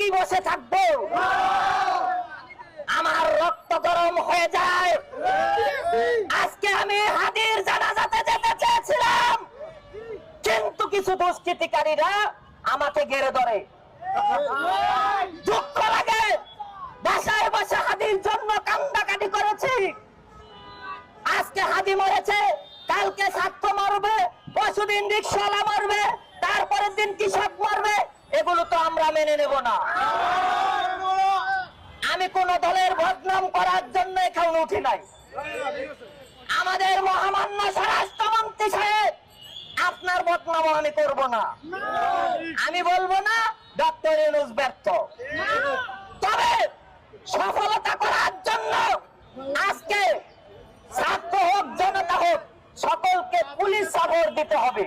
কি বসে থাকবো? আমার রক্ত গরম হয়ে যায়। আজকে আমি হাদির জানাজাতে যেতে চেয়েছিলাম, কিন্তু কিছু দুষ্কৃতিকারীরা আমাকে ঘিরে ধরে। দুঃখ লাগে, বাসায় বসে হাদির জন্য কান্দাকাটি করেছি। আজকে হাদি মরেছে, কালকে ছাত্র মরবে, পরশুদিন রিকশাওয়ালা মরবে, তারপরের দিন কৃষক মরবে। এগুলো তো আমরা মেনে নেব না। আমি কোন দলের বদনাম করার জন্য এখানে উঠি নাই। আমাদের মহামান্য স্বরাষ্ট্রমন্ত্রী সাহেব, আপনার বদনাম আমি করব না। আমি বলবো না ডক্টর ইউনূস ব্যর্থ। তবে সফলতা করার জন্য আজকে ছাত্র হোক জনতা হোক, সকলকে পুলিশ সাপোর্ট দিতে হবে।